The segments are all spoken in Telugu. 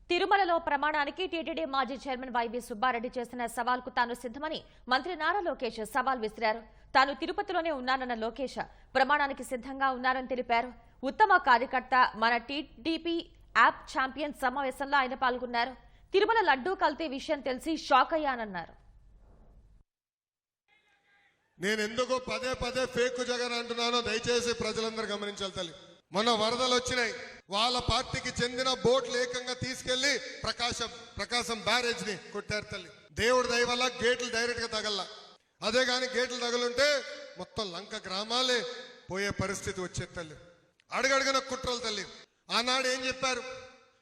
తిరుమలలో ప్రమాణానికి టీటీడీ మాజీ చైర్మన్ వైవి సుబ్బారెడ్డి చేసిన సవాల్కు తాను సిద్ధమని మంత్రి నారా లోకేష్ సవాల్ విసిరారు. తాను తిరుపతిలోనే ఉన్నానన్న లోకేష్ ప్రమాణానికి సిద్ధంగా ఉన్నారని తెలిపారు. ఉత్తమ కార్యకర్త మన టీడీపీ యాప్ ఛాంపియన్ సమావేశంలో ఆయన పాల్గొన్నారు. తిరుమల లడ్డూ కల్తీ విషయం తెలిసి షాక్ అయ్యానన్నారు. నేనెందుకు పదే పదే ఫేక్ జగన్ అంటున్నానో దయచేసి ప్రజలందరూ గమనించాలి తల్లి. మొన్న వరదలు వచ్చినాయి, వాళ్ళ పార్టీకి చెందిన బోట్లు ఏకంగా తీసుకెళ్లి ప్రకాశం బ్యారేజ్ ని కొట్టారు తల్లి. దేవుడి దయ వల్ల గేట్లు డైరెక్ట్ గా తగల్లా. అదే గాని గేట్లు తగలుంటే మొత్తం లంక గ్రామాలే పోయే పరిస్థితి వచ్చేది తల్లి. అడుగడుగున కుట్రలు తల్లి. ఆనాడు ఏం చెప్పారు?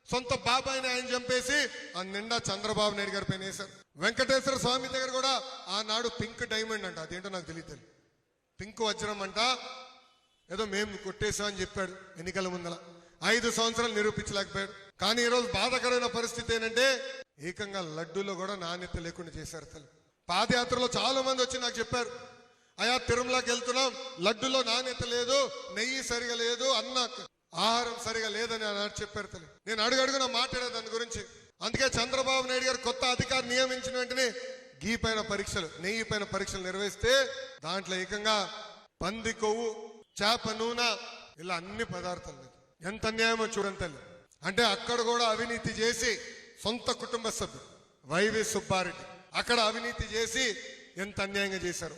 సొంత బాబాయిని ఆయన చంపేసి ఆ నిండా చంద్రబాబు నాయుడు గారి పైన వేశారు. వెంకటేశ్వర స్వామి దగ్గర కూడా ఆనాడు పింక్ డైమండ్ అంట, అదేంటో నాకు తెలియదు. పింక్ వజ్రం అంట, ఏదో మేము కొట్టేశామని చెప్పాడు ఎన్నికల ముందల. 5 సంవత్సరాలు నిరూపించలేకపోయాడు. కానీ ఈరోజు బాధాకరమైన పరిస్థితి ఏంటంటే ఏకంగా లడ్డూలో కూడా నాణ్యత లేకుండా చేశారు తల్లి. పాదయాత్రలో చాలా మంది వచ్చి నాకు చెప్పారు, అయా తిరుమలకి వెళ్తున్నాం, లడ్డూలో నాణ్యత లేదు, నెయ్యి సరిగా లేదు, ఆహారం సరిగా లేదని అన్నారు చెప్పారు తల్లి. నేను అడుగడుగున మాట్లాడే దాని గురించి. అందుకే చంద్రబాబు నాయుడు గారు కొత్త అధికారి నియమించిన వెంటనే గీ పైన పరీక్షలు, నెయ్యి పైన పరీక్షలు నిర్వహిస్తే దాంట్లో ఏకంగా పంది కొవ్వు, చేప నూనె, ఇలా అన్ని పదార్థాలు. ఎంత అన్యాయమో చూడండి తల్లి. అంటే అక్కడ కూడా అవినీతి చేసి సొంత కుటుంబ సభ్యుడు వైవి సుబ్బారెడ్డి అక్కడ అవినీతి చేసి ఎంత అన్యాయంగా చేశారు.